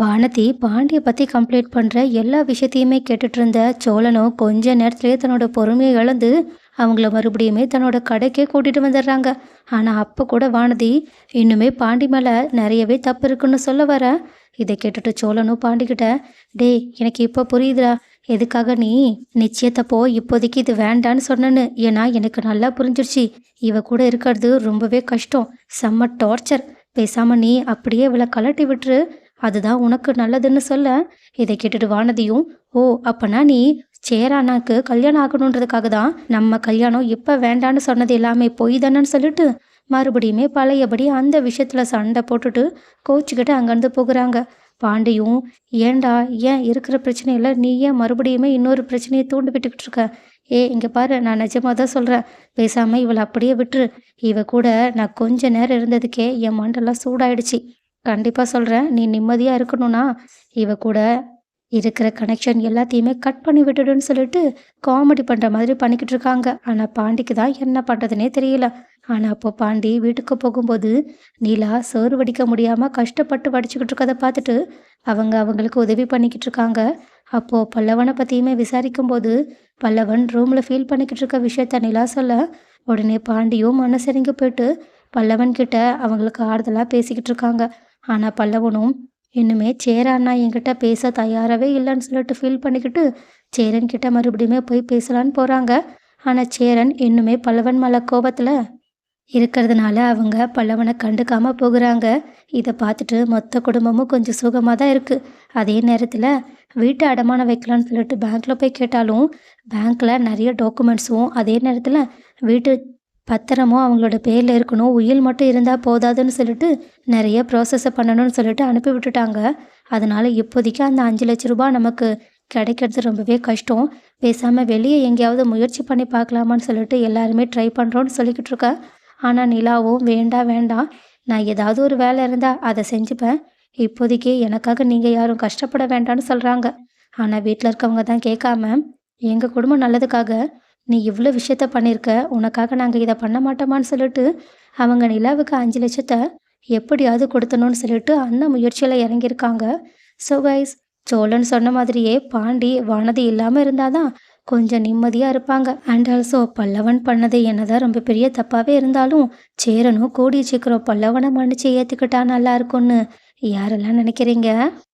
வானதி பாண்டிய பத்தி கம்ப்ளைண்ட் பண்ற எல்லா விஷயத்தையுமே கேட்டுட்டு இருந்த சோழனும் கொஞ்ச நேரத்திலேயே தன்னோட பொறுமையை இழந்து அவங்கள மறுபடியுமே தன்னோட கடைக்கே கூட்டிட்டு வந்துடுறாங்க. ஆனா அப்ப கூட வானதி இன்னுமே பாண்டி மேல நிறையவே தப்பு இருக்குன்னு சொல்ல வர. இதை கேட்டுட்டு சோழனும் பாண்டிக்கிட்ட, டேய் எனக்கு இப்ப புரியுதுடா, எதுக்காக நீ நிச்சயத்தப்போ இப்போதைக்கு இது வேண்டான்னு சொன்னேன்னு. ஏன்னா எனக்கு நல்லா புரிஞ்சிருச்சு, இவ கூட இருக்கிறது ரொம்பவே கஷ்டம், செம்ம டார்ச்சர். பேசாம நீ அப்படியே இவளை கலட்டி விட்டுரு, அதுதான் உனக்கு நல்லதுன்னு சொல்ல. இதை கேட்டுட்டு வானதியும், ஓ அப்பனா நீ சேரானாக்கு கல்யாணம் ஆகணுன்றதுக்காக தான் நம்ம கல்யாணம் இப்ப வேண்டான்னு சொன்னது எல்லாமே பொய் தானேன்னு சொல்லிட்டு மறுபடியுமே பழையபடி அந்த விஷயத்துல சண்டை போட்டுட்டு கோச்சுக்கிட்டு அங்கேருந்து போகிறாங்க. பாண்டியும், ஏன்டா, ஏன் இருக்கிற பிரச்சனையில நீ ஏன் மறுபடியுமே இன்னொரு பிரச்சனையை தூண்டி விட்டுக்கிட்டு இருக்க? இங்க பாரு, நான் நிஜமா தான் சொல்றேன், பேசாம இவளை அப்படியே விட்டுரு. இவ கூட நான் கொஞ்ச நேரம் இருந்ததுக்கே என் மண்டெல்லாம் சூடாயிடுச்சு. கண்டிப்பா சொல்றேன், நீ நிம்மதியா இருக்கணும்னா இவ கூட இருக்கிற கனெக்ஷன் எல்லாத்தையுமே கட் பண்ணி விட்டுடுன்னு சொல்லிட்டு காமெடி பண்ற மாதிரி பண்ணிக்கிட்டு இருக்காங்க. ஆனா பாண்டிக்கு தான் என்ன பண்றதுனே தெரியல. ஆனா அப்போ பாண்டி வீட்டுக்கு போகும்போது நீலா சோறு வடிக்க முடியாம கஷ்டப்பட்டு வடிச்சுக்கிட்டு இருக்கதை பார்த்துட்டு அவங்களுக்கு உதவி பண்ணிக்கிட்டு இருக்காங்க. அப்போ பல்லவனை பத்தியுமே விசாரிக்கும் போது பல்லவன் ரூம்ல ஃபீல் பண்ணிக்கிட்டு இருக்க விஷயத்த நிலா சொல்ல, உடனே பாண்டியும் மனசிறங்கி போயிட்டு பல்லவன் கிட்ட அவங்களுக்கு ஆறுதலா பேசிக்கிட்டு இருக்காங்க. ஆனா பல்லவனும் இன்னுமே சேர அண்ணா என்கிட்ட பேச தயாராகவே இல்லைன்னு சொல்லிட்டு ஃபீல் பண்ணிக்கிட்டு சேரன் கிட்ட மறுபடியுமே போய் பேசலான்னு போகிறாங்க. ஆனால் சேரன் இன்னுமே பல்லவன் மேலே கோபத்தில் இருக்கிறதுனால அவங்க பல்லவனை கண்டுக்காம போகிறாங்க. இதை பார்த்துட்டு மொத்த குடும்பமும் கொஞ்சம் சுகமாக தான் இருக்குது. அதே நேரத்தில் வீட்டை அடமானம் வைக்கலான்னு சொல்லிட்டு பேங்க்கில் போய் கேட்டாலும் பேங்க்கில் நிறைய டாக்குமெண்ட்ஸும் அதே நேரத்தில் வீட்டு பத்திரமும் அவங்களோட பேரில் இருக்கணும், உயில் மட்டும் இருந்தால் போதாதுன்னு சொல்லிட்டு நிறைய ப்ராசஸை பண்ணணும்னு சொல்லிட்டு அனுப்பி விட்டுட்டாங்க. அதனால் இப்போதைக்கு அந்த 5 லட்ச ரூபாய் நமக்கு கிடைக்கிறது ரொம்பவே கஷ்டம். பேசாமல் வெளியே எங்கேயாவது முயற்சி பண்ணி பார்க்கலாமான்னு சொல்லிட்டு எல்லாருமே ட்ரை பண்ணுறோன்னு சொல்லிக்கிட்டு இருக்கேன். ஆனால் நிலாவும், வேண்டாம் வேண்டாம், நான் ஏதாவது ஒரு வேலை இருந்தால் அதை செஞ்சுப்பேன், இப்போதைக்கு எனக்காக நீங்கள் யாரும் கஷ்டப்பட வேண்டாம்னு சொல்கிறாங்க. ஆனால் வீட்டில் இருக்கவங்க தான் கேட்காம, எங்கள் குடும்பம் நல்லதுக்காக நீ இவ்வளோ விஷயத்த பண்ணியிருக்க, உனக்காக நாங்கள் இதை பண்ண மாட்டோமான்னு சொல்லிட்டு அவங்க நிலாவுக்கு 5 லட்சத்தை எப்படியாவது கொடுத்தணும்னு சொல்லிட்டு அந்த முயற்சியில் இறங்கியிருக்காங்க. ஸோ கைஸ், சோழன் சொன்ன மாதிரியே பாண்டி வானதி இல்லாமல் இருந்தாதான் கொஞ்சம் நிம்மதியாக இருப்பாங்க. அண்ட் ஆல்சோ பல்லவன் பண்ணது என்னதான் ரொம்ப பெரிய தப்பாகவே இருந்தாலும் சேரனும் கூடிய சீக்கிரம் பல்லவனை மன்னிச்சு ஏற்றுக்கிட்டா நல்லா இருக்கும்னு யாரெல்லாம் நினைக்கிறீங்க?